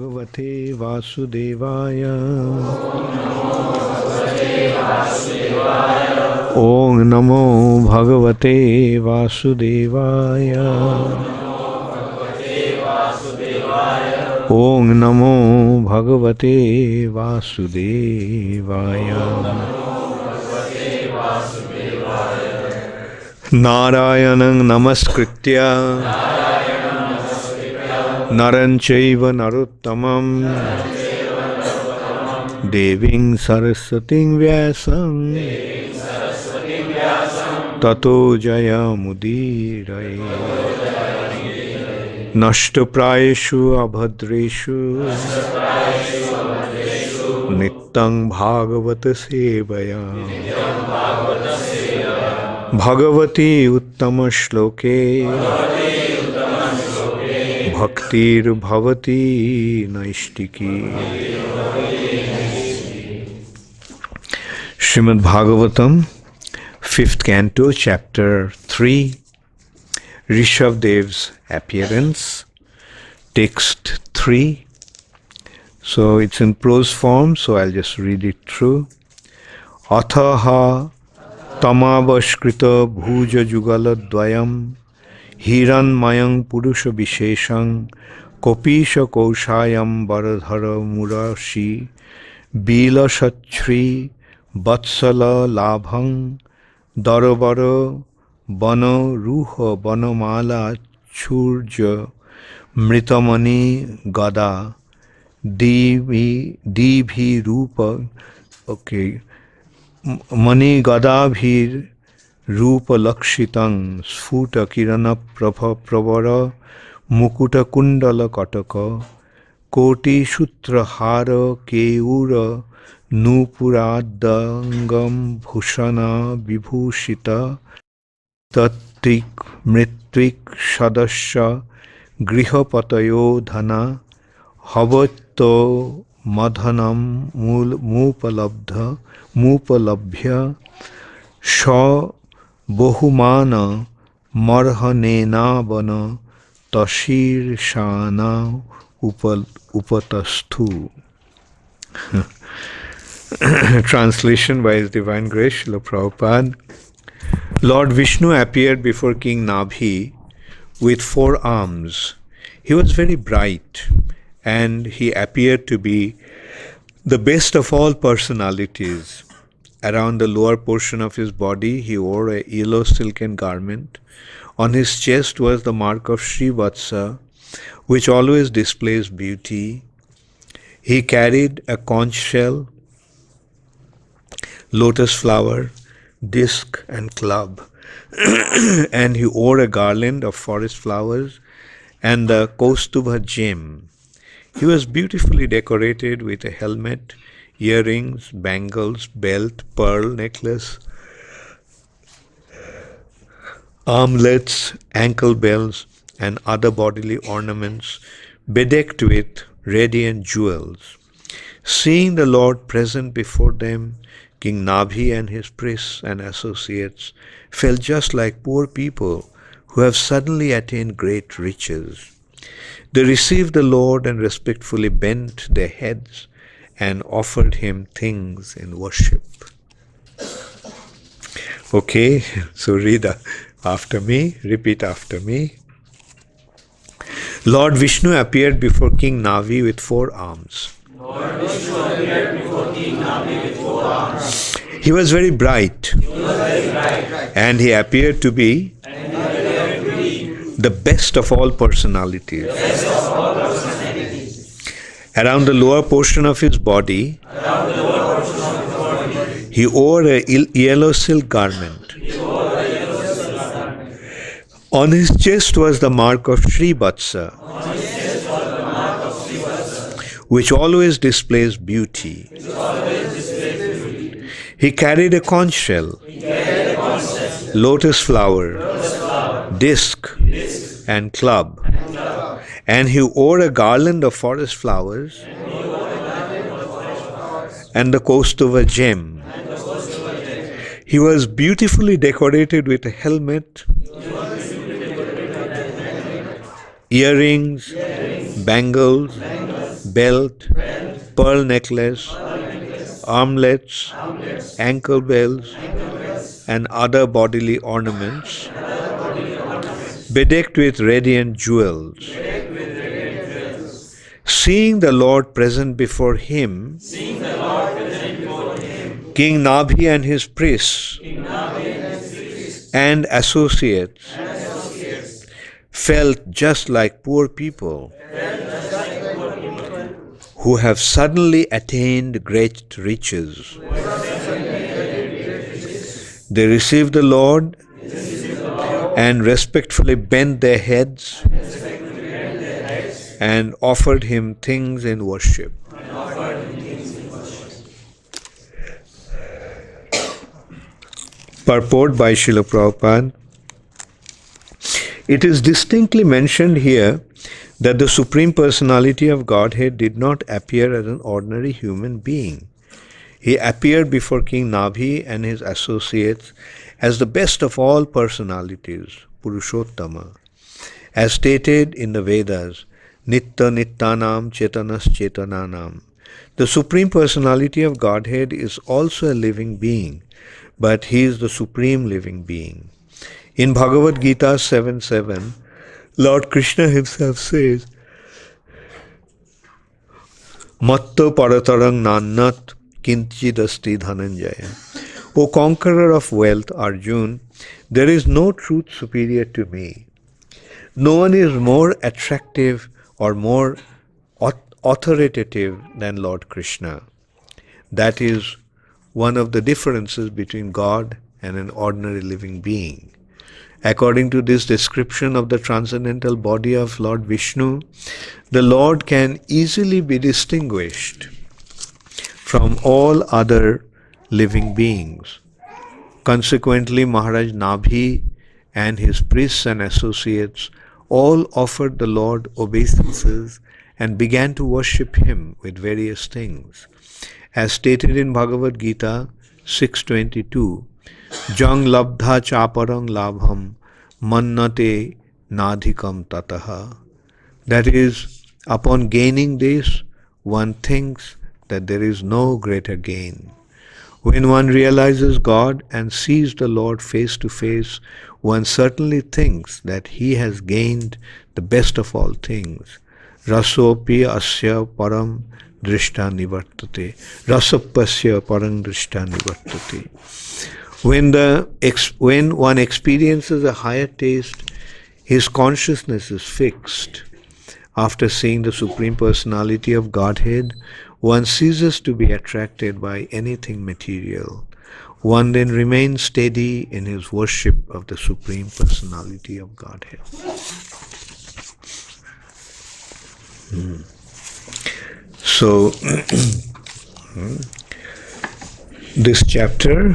Bhagavate Vasudevaya. Om Namo Bhagavate Vasudevaya. Om Namo Bhagavate Vasudevaya. Narayanam Namaskritya Naranchaiva Narottamam Deving Saraswating Vyasam Tato Jaya Mudiraya Nashtaprayeshu Abhadreshu Nittang Bhagavata Sevaya Bhagavati Uttama Shloke Bhaktir Bhavati Naishtiki. Srimad Bhagavatam, 5th Canto, Chapter 3, Rishabhdev's appearance, text 3. So it's in prose form, so I'll just read it through. Athaha tamavaskrita bhuja jugala dvayam Hiranmayang Purusha Visheshang Kopisha Koshayam Varadhara Murashi Bila Shatri Vatsala Labhang Darabara Bana Ruha Banamala Churja Mritamani Gada Dibhi Rupa Mani Gadabhir Rupa Lakshitang Sfuta Kirana Prabha Pravara Mukuta Kundala Kataka Koti Shutra Hara Keura Nupuradangam Bhushana Vibhushita Tattik Mritvik Shadasya Grihapatayo Dhana Havato Madhanam Mupalabhya Sha Bohumana Marhanena Bana Tashir Shana Upatasthu. Translation by His Divine Grace, Srila Prabhupada. Lord Vishnu appeared before King Nabhi with 4 arms. He was very bright and he appeared to be the best of all personalities. Around the lower portion of his body, he wore a yellow silken garment. On his chest was the mark of Srivatsa, which always displays beauty. He carried a conch shell, lotus flower, disc, and club. And he wore a garland of forest flowers and the Kaustubha gem. He was beautifully decorated with a helmet, earrings, bangles, belt, pearl necklace, armlets, ankle bells, and other bodily ornaments, bedecked with radiant jewels. Seeing the Lord present before them, King Nabhi and his priests and associates felt just like poor people who have suddenly attained great riches. They received the Lord and respectfully bent their heads and offered him things in worship. Okay, so read after me, repeat after me. Lord Vishnu appeared before King Nabhi with 4 arms. Lord Vishnu appeared before King Nabhi with 4 arms. He was very bright, and he appeared to be the best of all personalities. Around the lower portion of his body, he wore a yellow silk garment. On his chest was the mark of Srivatsa, which always displays beauty. He carried a conch shell, lotus flower, disc, and club. And he wore a garland of forest flowers and the Kaustubha gem. He was beautifully decorated with a helmet, earrings, bangles, belt, pearl necklace, armlets, ankle bells, and other bodily ornaments, bedecked with radiant jewels. Seeing the Lord present before him, King Nabhi and his priests and associates felt just like poor people who have suddenly attained great riches. They received the Lord and respectfully bent their heads and offered him things in worship. Purport by Srila Prabhupada. It is distinctly mentioned here that the Supreme Personality of Godhead did not appear as an ordinary human being. He appeared before King Nabhi and his associates as the best of all personalities, Purushottama. As stated in the Vedas, Nitta Nittanam Chetanas Chetananam. The Supreme Personality of Godhead is also a living being, but he is the supreme living being. In Bhagavad Gita 7:7, Lord Krishna himself says, Matta paratarang nannat kinchidasti dhananjaya. O conqueror of wealth, Arjun, there is no truth superior to me. No one is more attractive or more authoritative than Lord Krishna. That is one of the differences between God and an ordinary living being. According to this description of the transcendental body of Lord Vishnu, the Lord can easily be distinguished from all other living beings. Consequently, Maharaj Nabhi and his priests and associates all offered the Lord obeisances and began to worship him with various things. As stated in Bhagavad Gita 6:22, Jang labdha chaparang labham mannate nadhikam tataha. That is, upon gaining this, one thinks that there is no greater gain. When one realizes God and sees the Lord face to face, one certainly thinks that he has gained the best of all things. Rasopi asya param drishta nivartate. Rasapasya param drishta nivartate. When one experiences a higher taste, his consciousness is fixed. After seeing the Supreme Personality of Godhead, one ceases to be attracted by anything material. One then remains steady in his worship of the Supreme Personality of Godhead. So, this chapter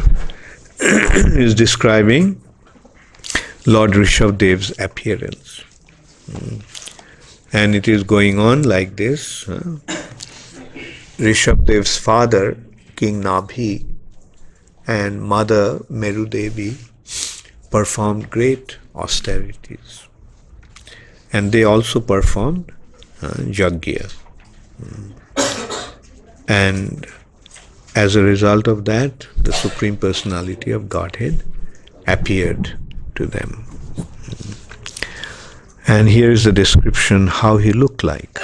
is describing Lord Rishabhdev's appearance. And it is going on like this. Rishabhdev's father, King Nabhi, and mother Meru Devi performed great austerities. And they also performed yajna. And as a result of that, the Supreme Personality of Godhead appeared to them. And here is the description how he looked like.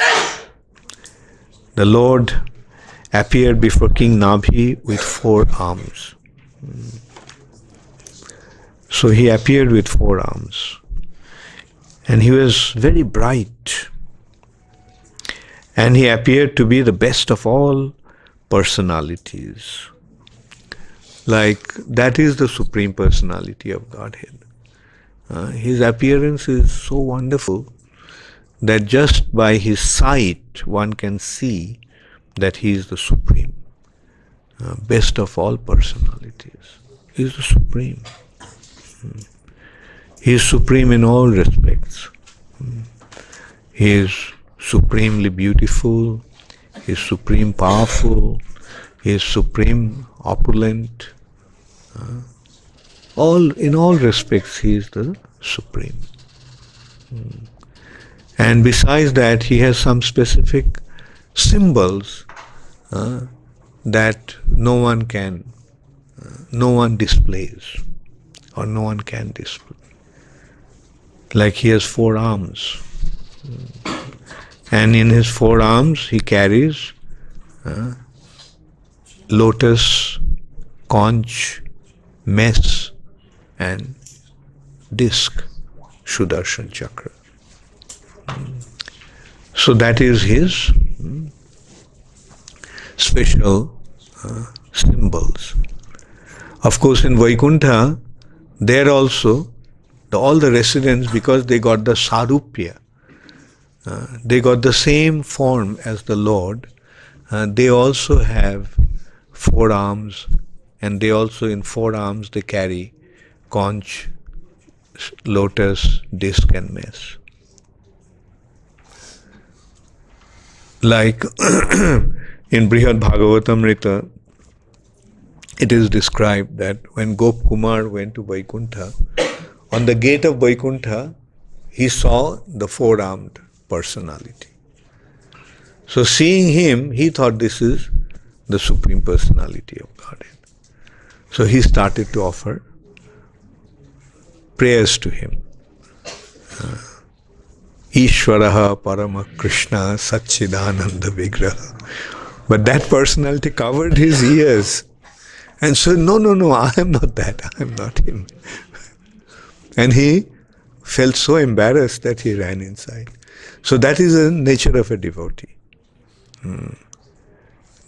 The Lord appeared before King Nabhi with 4 arms. So he appeared with 4 arms. And he was very bright. And he appeared to be the best of all personalities. Like, that is the Supreme Personality of Godhead. His appearance is so wonderful that just by his sight one can see that he is the Supreme, best of all personalities. He is the Supreme. He is supreme in all respects. He is supremely beautiful, he is supreme powerful, he is supreme opulent. In all respects he is the Supreme. And besides that, he has some specific symbols that no one displays, or no one can display. Like he has 4 arms, and in his 4 arms he carries lotus, conch, mess, and disc, Sudarshan Chakra. So that is his special symbols. Of course, in Vaikuntha, there also, all the residents, because they got the sarupya, they got the same form as the Lord, they also have 4 arms, and they also in 4 arms they carry conch, lotus, disc and mess. Like in Brihad Bhagavatamrita, it is described that when Gop Kumar went to Vaikuntha, on the gate of Vaikuntha, he saw the 4-armed personality. So seeing him, he thought this is the Supreme Personality of Godhead. So he started to offer prayers to him. Ishvaraha Parama Krishna Satchidananda Vigraha. But that personality covered his ears and said, no, I am not that, I am not him. And he felt so embarrassed that he ran inside. So that is the nature of a devotee.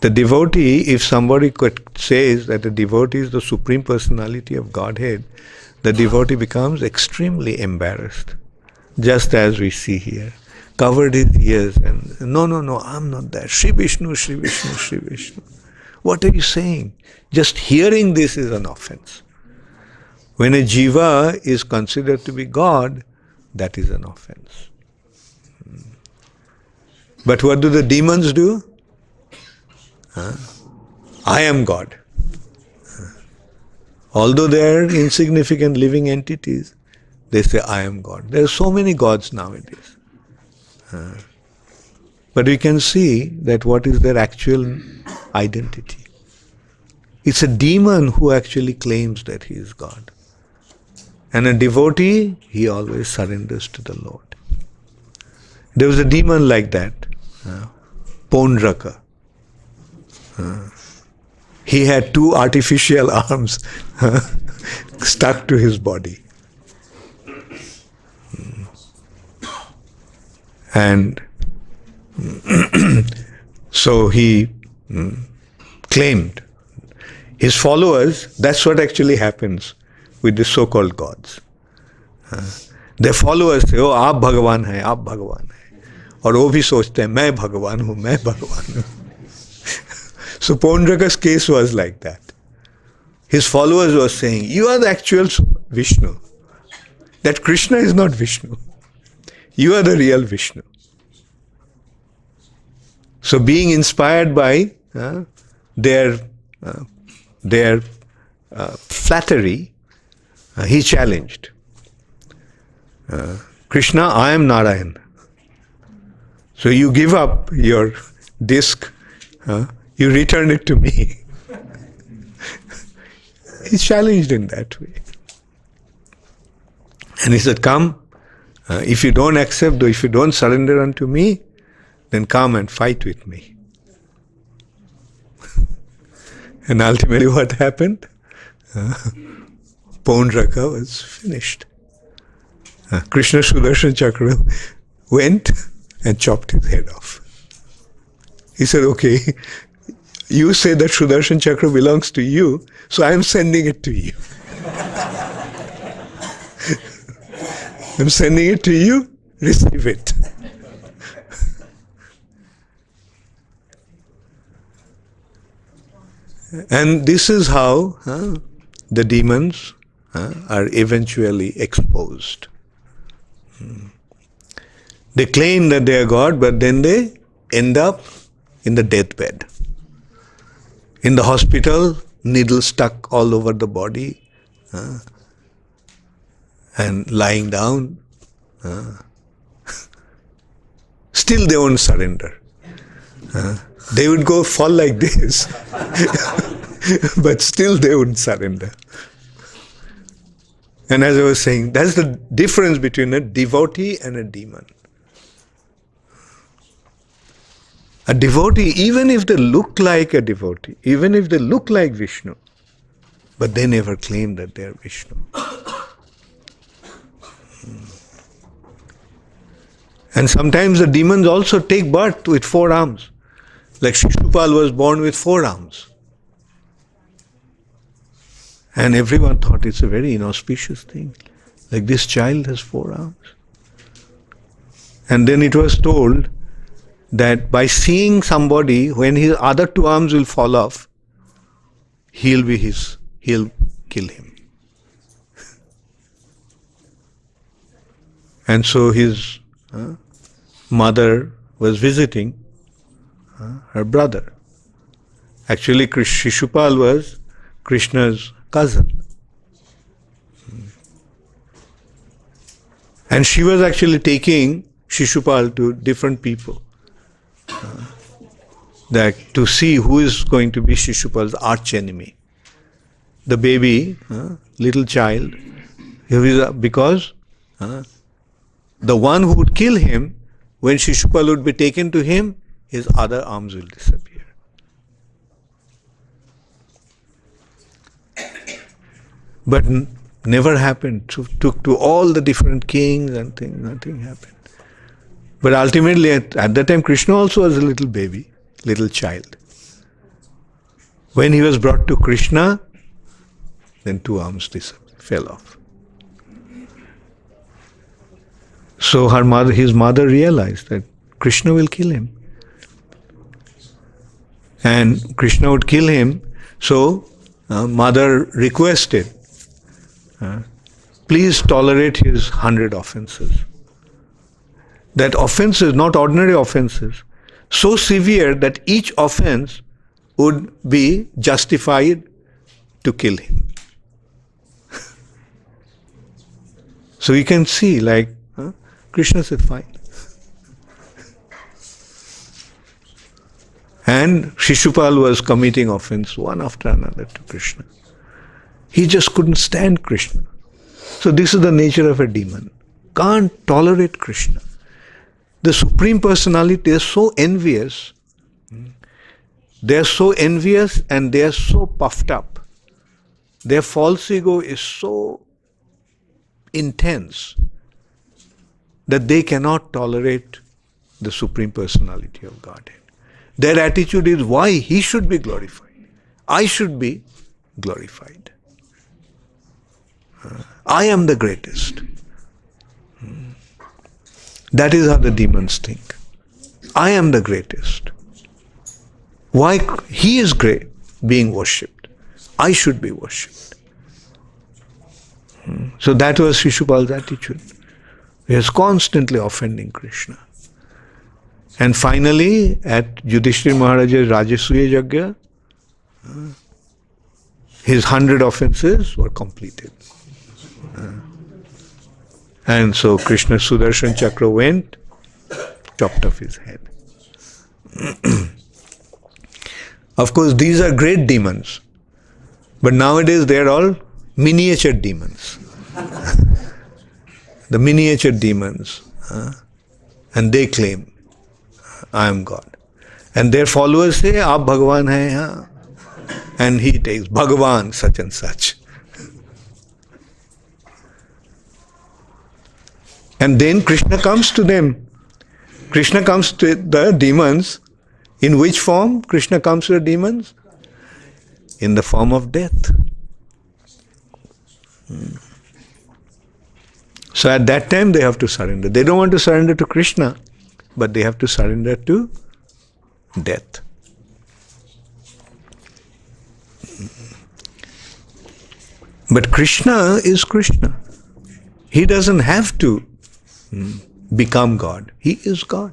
The devotee, if somebody says that a devotee is the Supreme Personality of Godhead, the devotee becomes extremely embarrassed. Just as we see here. Covered his ears and, no, I'm not that. Shri Vishnu, Shri Vishnu, Shri Vishnu. What are you saying? Just hearing this is an offense. When a jiva is considered to be God, that is an offense. But what do the demons do? I am God. Although they are insignificant living entities, they say, I am God. There are so many gods nowadays. But we can see that what is their actual identity. It's a demon who actually claims that he is God. And a devotee, he always surrenders to the Lord. There was a demon like that, Pondraka. He had 2 artificial arms stuck to his body. And so he claimed. His followers, that's what actually happens with the so-called gods. Their followers say, oh, आप भगवान हैं, आप भगवान हैं. और वो भी सोचते हैं, मैं भगवान हूँ, मैं भगवान हूँ. So Pondraka's case was like that. His followers were saying, you are the actual Vishnu. That Krishna is not Vishnu. You are the real Vishnu. So being inspired by their flattery, he challenged. Krishna, I am Narayan. So you give up your disc, you return it to me. He challenged in that way. And he said, come, if you don't accept, or if you don't surrender unto me, then come and fight with me. And ultimately what happened? Pondraka was finished. Krishna Sudarshan Chakra went and chopped his head off. He said, okay, you say that Sudarshan Chakra belongs to you, so I am sending it to you. I'm sending it to you, receive it. And this is how the demons are eventually exposed. They claim that they are God, but then they end up in the deathbed. In the hospital, needles stuck all over the body, and lying down. Still they won't surrender. They would go fall like this, but still they wouldn't surrender. And as I was saying, that's the difference between a devotee and a demon. A devotee, even if they look like a devotee, even if they look like Vishnu, but they never claim that they are Vishnu. And sometimes the demons also take birth with 4 arms. Like Shishupal was born with 4 arms. And everyone thought it's a very inauspicious thing. Like this child has 4 arms. And then it was told that by seeing somebody, when his other 2 arms will fall off, he'll kill him. And so his mother was visiting her brother. Actually, Shishupal was Krishna's cousin. And she was actually taking Shishupal to different people that to see who is going to be Shishupal's arch enemy. The baby, little child, because the one who would kill him, when Shishupal would be taken to him, his other arms will disappear. But never happened. Took to all the different kings and things, nothing happened. But ultimately, at that time, Krishna also was a little baby, little child. When he was brought to Krishna, then 2 arms fell off. So his mother realized that Krishna will kill him. And Krishna would kill him, so mother requested, please tolerate his 100 offenses. That offenses, not ordinary offenses, so severe that each offense would be justified to kill him. So you can see, like, Krishna said, fine. And Shishupal was committing offense one after another to Krishna. He just couldn't stand Krishna. So this is the nature of a demon. Can't tolerate Krishna. The Supreme Personality, they are so envious. They are so envious and they are so puffed up. Their false ego is so intense that they cannot tolerate the Supreme Personality of Godhead. Their attitude is, why he should be glorified? I should be glorified. I am the greatest. That is how the demons think. I am the greatest. Why? He is great, being worshipped. I should be worshipped. So that was Shishupal's attitude. He was constantly offending Krishna. And finally, at Yudhishthira Maharaja's Rajasuya Yajna, his 100 offenses were completed. And so Krishna's Sudarshan Chakra went, chopped off his head. Of course, these are great demons. But nowadays they are all miniature demons. The miniature demons. And they claim, I am God. And their followers say, Aap Bhagavan hai, haan. And he takes Bhagavan such and such. And then Krishna comes to them. Krishna comes to the demons. In which form Krishna comes to the demons? In the form of death. So at that time they have to surrender. They don't want to surrender to Krishna, but they have to surrender to death. But Krishna is Krishna. He doesn't have to become God. He is God.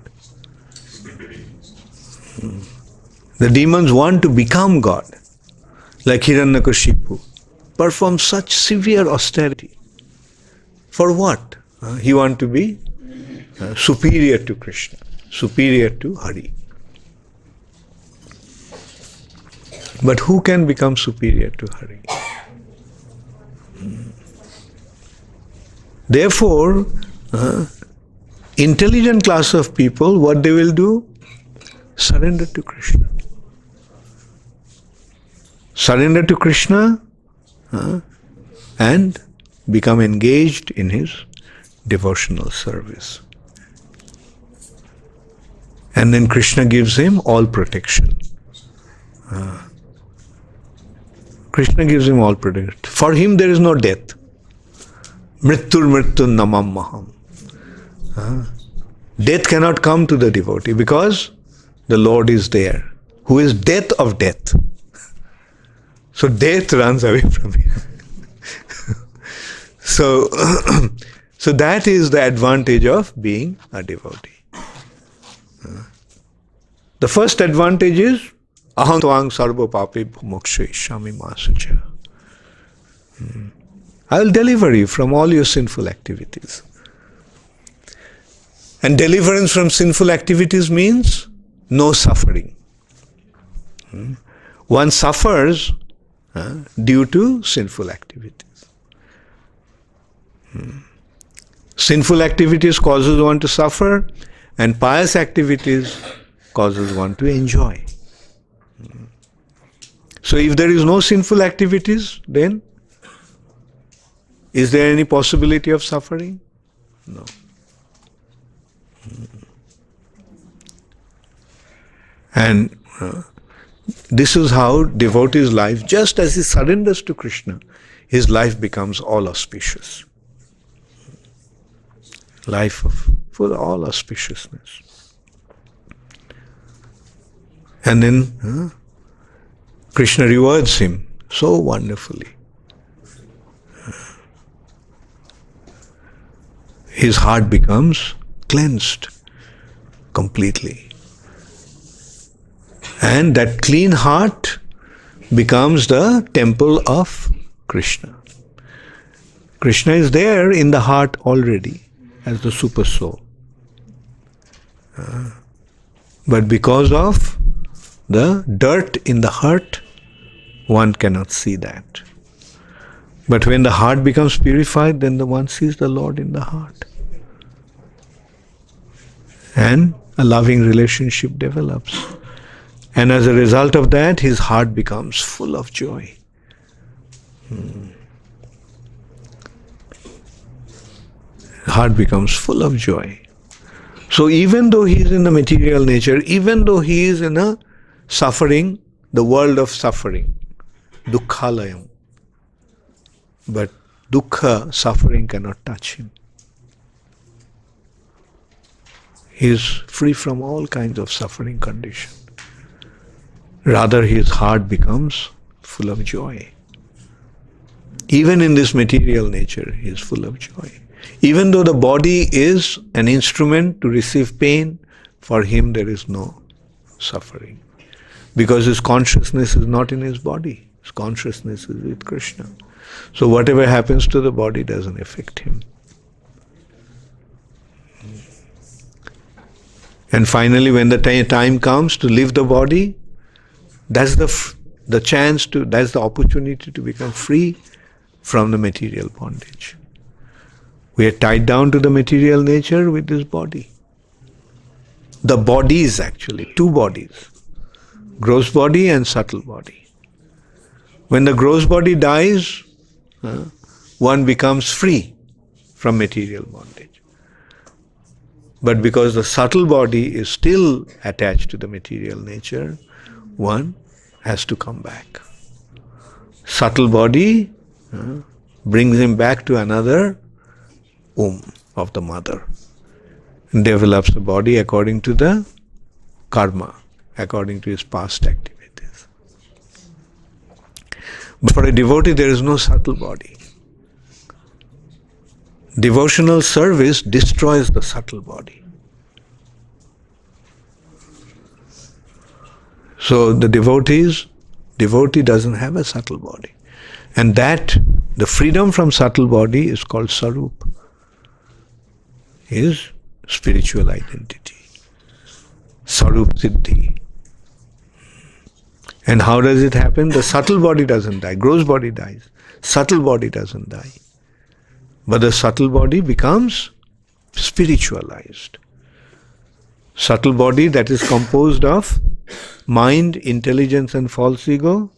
The demons want to become God, like Hiranyakashipu, perform such severe austerity. For what? He wants to be superior to Krishna, superior to Hari. But who can become superior to Hari? Therefore, intelligent class of people, what they will do? Surrender to Krishna. Surrender to Krishna and become engaged in his devotional service. And then Krishna gives him all protection. Krishna gives him all protection. For him there is no death. Mrittur mrittur namam maham. Death cannot come to the devotee because the Lord is there, who is death of death. So death runs away from him. So that is the advantage of being a devotee. The first advantage is aham tvang sarva pape moksha ishami masacha. I will deliver you from all your sinful activities. And deliverance from sinful activities means no suffering. One suffers due to sinful activities. Sinful activities causes one to suffer, and pious activities causes one to enjoy. So if there is no sinful activities, then is there any possibility of suffering? No. And this is how devotee's life, just as he surrenders to Krishna, his life becomes all auspicious. Life full of all auspiciousness. And then Krishna rewards him so wonderfully. His heart becomes cleansed completely. And that clean heart becomes the temple of Krishna. Krishna is there in the heart already as the super soul. But because of the dirt in the heart, one cannot see that. But when the heart becomes purified, then the one sees the Lord in the heart. And a loving relationship develops. And as a result of that, his heart becomes full of joy. Heart becomes full of joy. So even though he is in the material nature, even though he is in a suffering, the world of suffering, dukkhalayam, but dukkha, suffering, cannot touch him. He is free from all kinds of suffering condition. Rather, his heart becomes full of joy. Even in this material nature, he is full of joy. Even though the body is an instrument to receive pain, for him there is no suffering. Because his consciousness is not in his body. His consciousness is with Krishna. So whatever happens to the body doesn't affect him. And finally, when the time comes to leave the body, that's the chance to, that's the opportunity to become free from the material bondage. We are tied down to the material nature with this body. The bodies actually, two bodies, gross body and subtle body. When the gross body dies, one becomes free from material bondage. But because the subtle body is still attached to the material nature, one has to come back. Subtle body brings him back to another womb of the mother and develops the body according to the karma, according to his past activities. But for a devotee, there is no subtle body. Devotional service destroys the subtle body. So the devotee doesn't have a subtle body. And that, the freedom from subtle body is called Sarup, is spiritual identity. Sarup Siddhi. And how does it happen? The subtle body doesn't die. Gross body dies. Subtle body doesn't die. But the subtle body becomes spiritualized. Subtle body that is composed of mind, intelligence and false ego.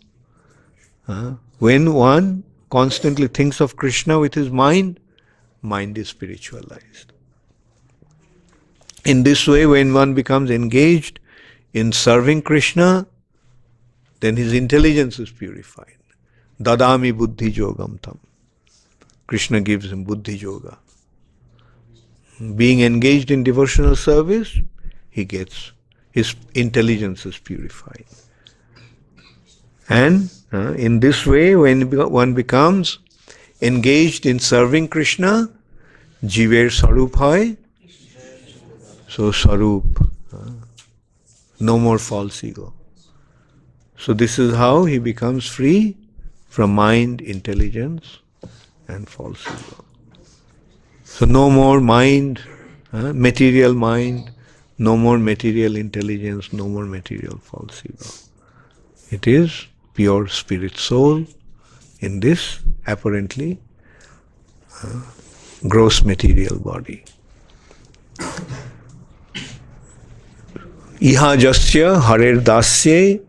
When one constantly thinks of Krishna with his mind, mind is spiritualized. In this way, when one becomes engaged in serving Krishna, then his intelligence is purified. Dadami buddhi yogam tam. Krishna gives him buddhi yoga. Being engaged in devotional service, he gets, his intelligence is purified. And in this way, when one becomes engaged in serving Krishna, jiver sarup hai. So sarup, no more false ego. So this is how he becomes free from mind, intelligence and false ego. So no more mind, material mind, no more material intelligence, no more material false ego. It is pure spirit soul in this apparently gross material body. Iha jasya harer dasye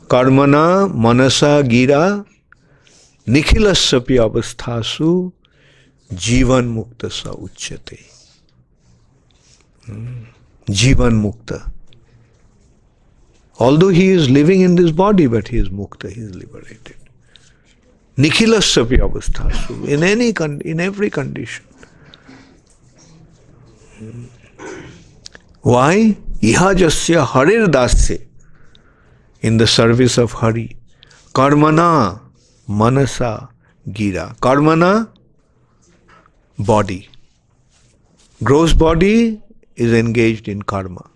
karmana manasa gira nikhilasyapi avasthasu jivan mukta sa uchyate. Jivan mukta. Although he is living in this body, but he is mukta, he is liberated. Nikhilasyapi avasthasu. In every condition. Why? Iha jasya harir dasya. In the service of Hari. Karmana manasa gira. Karmana, body. Gross body is engaged in karma.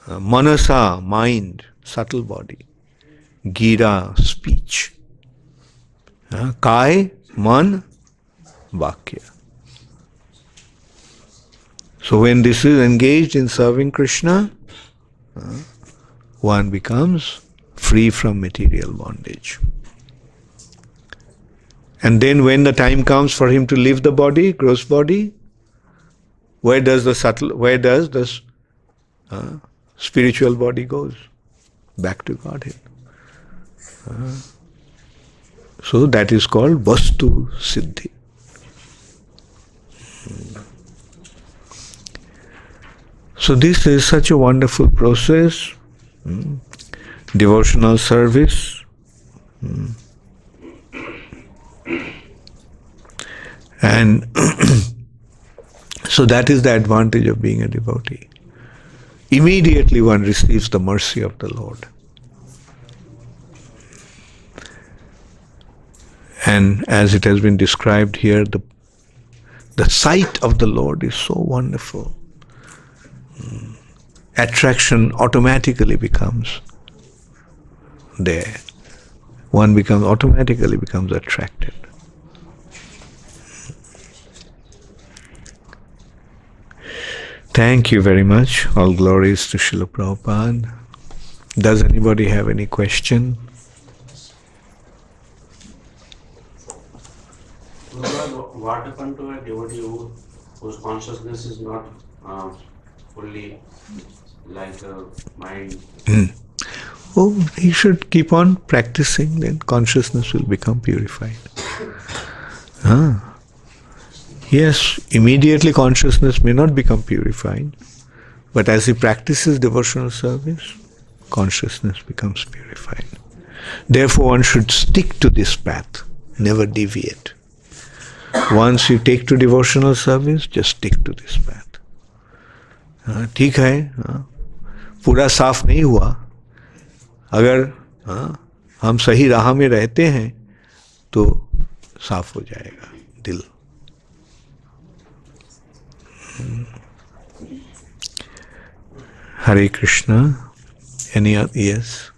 Manasa, mind, subtle body. Gira, speech. Kai, man, vakya. So when this is engaged in serving Krishna, one becomes free from material bondage. And then when the time comes for him to leave the body, gross body, where does the spiritual body goes? Back to Godhead. So that is called Vastu Siddhi. So this is such a wonderful process, devotional service. And so that is the advantage of being a devotee. Immediately one receives the mercy of the Lord. And as it has been described here, the sight of the Lord is so wonderful. Attraction automatically becomes there. One automatically becomes attracted. Thank you very much. All glories to Srila Prabhupada. Does anybody have any question? What happened to a devotee whose consciousness is not fully like mind? Oh, he should keep on practicing, then consciousness will become purified. Yes, immediately consciousness may not become purified, but as he practices devotional service, consciousness becomes purified. Therefore, one should stick to this path, never deviate. Once you take to devotional service, just stick to this path. ठीक है, पूरा साफ नहीं हुआ, अगर हम सही राह में रहते हैं तो साफ हो जाएगा दिल. Hare Krishna. Any other? Yes.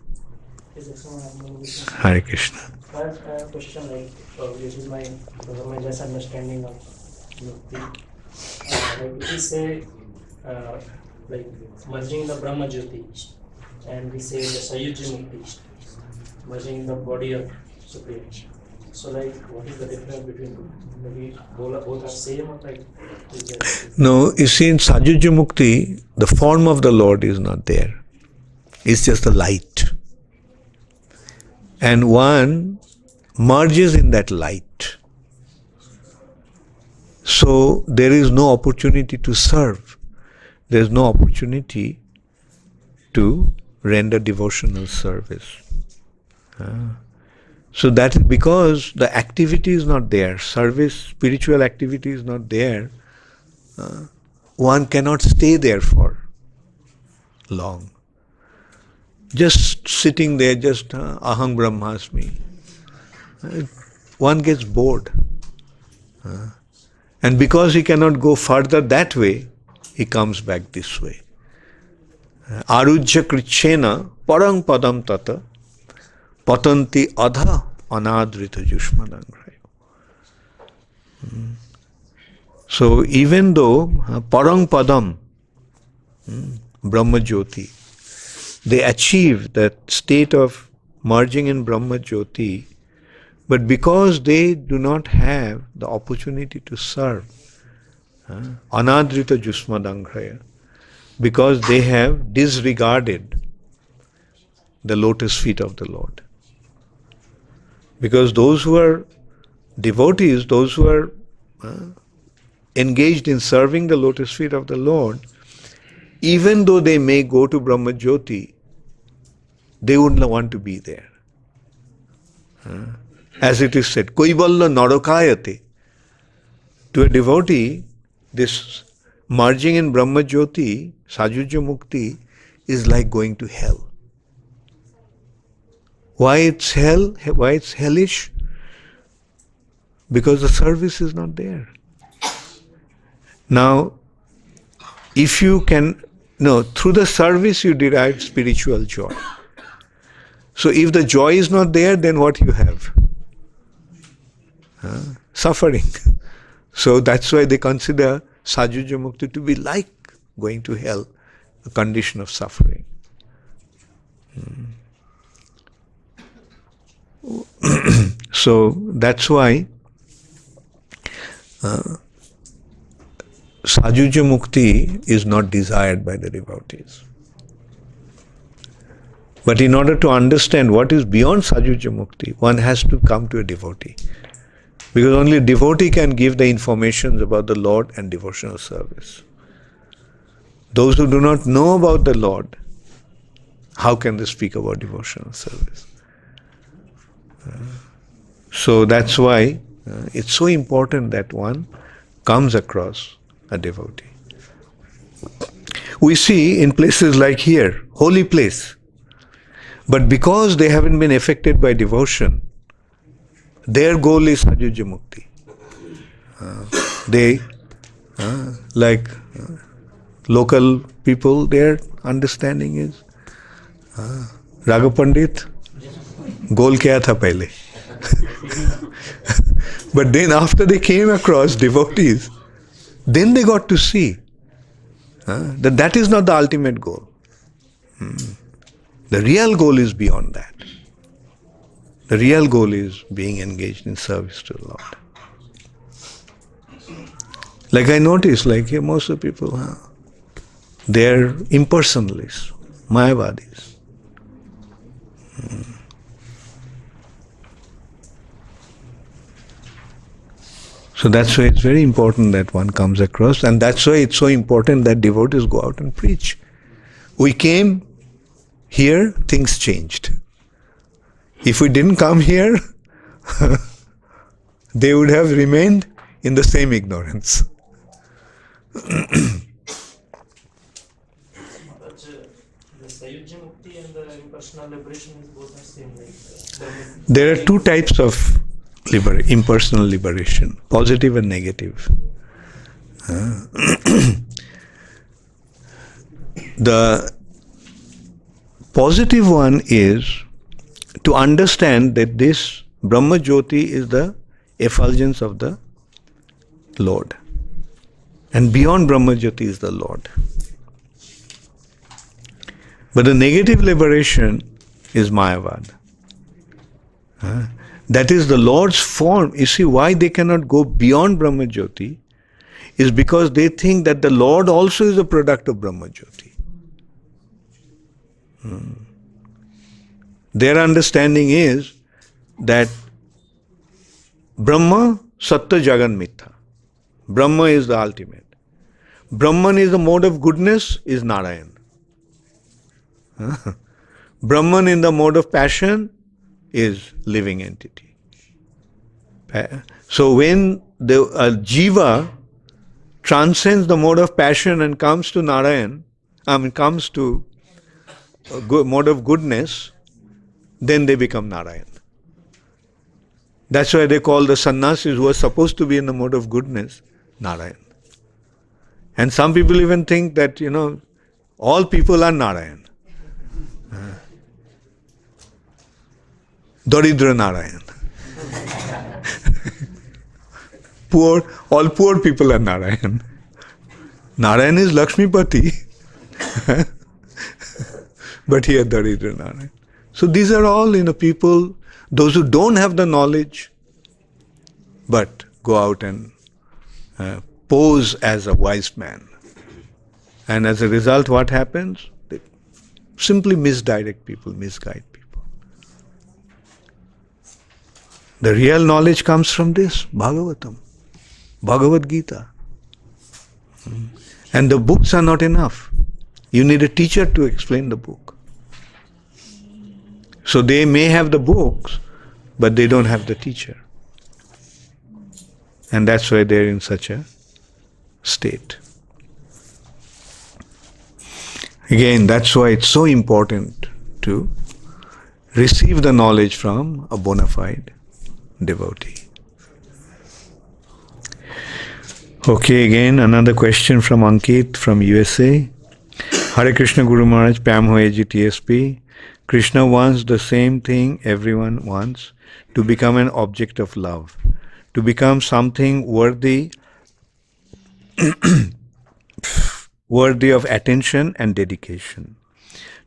Hare Krishna. I have a question, this is my just understanding of Bhakti. Like if we say, like merging the Brahma Jyoti, and we say the Sayuji Mukti, merging in the body of Supreme. So like, what is the difference between two? Maybe both are same or like? No, you see in Sajuja Mukti, the form of the Lord is not there. It's just the light. And one merges in that light. So there is no opportunity to serve. There is no opportunity to render devotional service. So that is because the activity is not there, service, spiritual activity is not there. One cannot stay there for long. Just sitting there, just aham brahmasmi. One gets bored. And because he cannot go further that way, he comes back this way. Arujya krichena parang padam tata patanti adha anadrita jushmadangrayo. So even though parang padam, Brahma Jyoti, they achieve that state of merging in Brahma Jyoti, but because they do not have the opportunity to serve, anadrita jushmadangraya, because they have disregarded the lotus feet of the Lord. Because those who are devotees, those who are engaged in serving the lotus feet of the Lord, even though they may go to Brahma Jyoti, they wouldn't want to be there. As it is said, Koivalla narakayate. To a devotee, this merging in Brahma Jyoti, Sajuja Mukti, is like going to hell. Why it's hell? Why it's hellish? Because the service is not there. Now, if you can, no, through the service you derive spiritual joy. So if the joy is not there, then what you have? Suffering. So that's why they consider Sajuja Mukti to be like going to hell, a condition of suffering. So that's why Sajuja Mukti is not desired by the devotees. But in order to understand what is beyond Sajuja Mukti, one has to come to a devotee. Because only a devotee can give the information about the Lord and devotional service. Those who do not know about the Lord, how can they speak about devotional service? So that's why it's so important that one comes across a devotee. We see in places like here, holy place, but because they haven't been affected by devotion, their goal is Sajuja Mukti. Like local people, their understanding is Raghav Pandit, goal kya tha pehle? But then after they came across devotees, then they got to see that that is not the ultimate goal. The real goal is beyond that. The real goal is being engaged in service to the Lord. Like I noticed, like here most of the people, they're impersonalists, Mayavadis. So that's why it's very important that one comes across, and that's why it's so important that devotees go out and preach. We came here, things changed. If we didn't come here, they would have remained in the same ignorance. But the Sayuji Mukti and the impersonal liberation is both the same. There are two types of impersonal liberation, positive and negative. The positive one is to understand that this Brahma Jyoti is the effulgence of the Lord. And beyond Brahma Jyoti is the Lord. But the negative liberation is Mayavad. That is the Lord's form. You see, why they cannot go beyond Brahma Jyoti is because they think that the Lord also is a product of Brahma Jyoti. Their understanding is that Brahma, Sattva, Jagan, Mitha. Brahma is the ultimate. Brahman is the mode of goodness, is Narayan. Brahman in the mode of passion is living entity. So when the jiva transcends the mode of passion and comes to Narayan, comes to mode of goodness, then they become Narayan. That's why they call the sannyasis who are supposed to be in the mode of goodness, Narayan. And some people even think that, all people are Narayan. Daridra Narayan. All poor people are Narayan. Narayan is Lakshmipati. But here Daridra Narayan. So these are all, people, those who don't have the knowledge, but go out and pose as a wise man. And as a result, what happens? They simply misdirect people, misguide people. The real knowledge comes from this, Bhagavatam, Bhagavad Gita. And the books are not enough. You need a teacher to explain the book. So they may have the books, but they don't have the teacher. And that's why they're in such a state. Again, that's why it's so important to receive the knowledge from a bona fide devotee. Okay, again, another question from Ankit from USA. Hare Krishna Guru Maharaj, Pam Hoye ji TSP. Krishna wants the same thing everyone wants, to become an object of love, to become something worthy worthy of attention and dedication,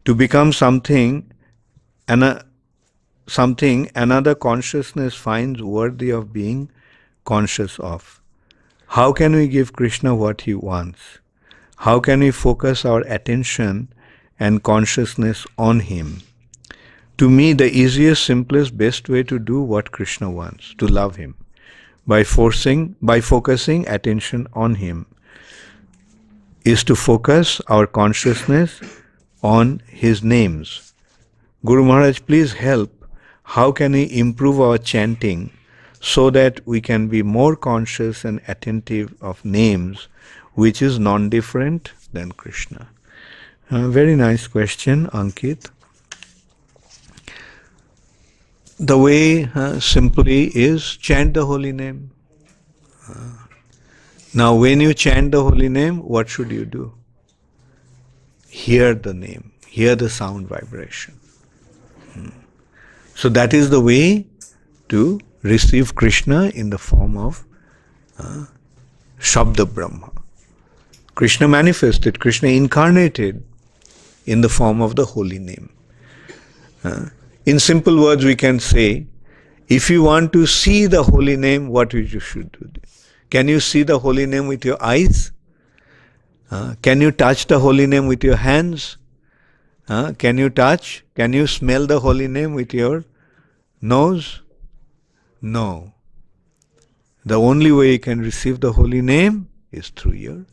to become something another consciousness finds worthy of being conscious of. How can we give Krishna what he wants? How can we focus our attention and consciousness on him? To me, the easiest, simplest, best way to do what Krishna wants, to love him, by focusing attention on him, is to focus our consciousness on his names. Guru Maharaj, please help. How can we improve our chanting so that we can be more conscious and attentive of names which is non-different than Krishna? Very nice question, Ankit. The way simply is chant the holy name. Now when you chant the holy name, what should you do? Hear the name, hear the sound vibration. So that is the way to receive Krishna in the form of Shabda Brahma. Krishna manifested, Krishna incarnated in the form of the holy name. In simple words, we can say, if you want to see the holy name, what you should do? Can you see the holy name with your eyes? Can you touch the holy name with your hands? Can you smell the holy name with your nose? No. The only way you can receive the holy name is through your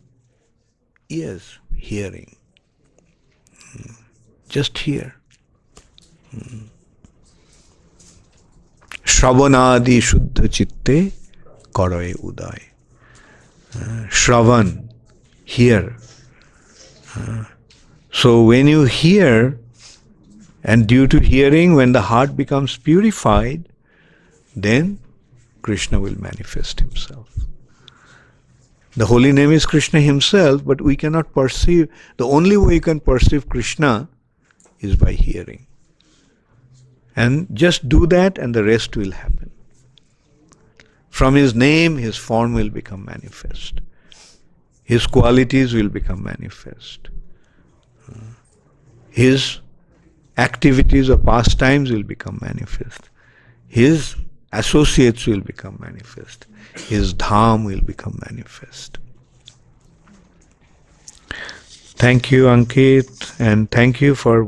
ears, hearing. Just hear. Shravanadi Shuddha Chitte Karoye Uday. Shravan, hear. So when you hear, and due to hearing, when the heart becomes purified, then Krishna will manifest himself. The holy name is Krishna himself, but we cannot perceive. The only way you can perceive Krishna is by hearing. And just do that and the rest will happen. From his name, his form will become manifest. His qualities will become manifest. his activities or pastimes will become manifest. His associates will become manifest. His dham will become manifest. Thank you, Ankit, and thank you for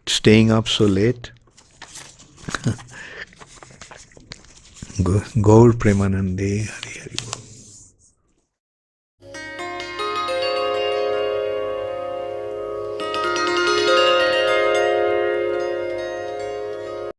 staying up so late. Gaur Premanande.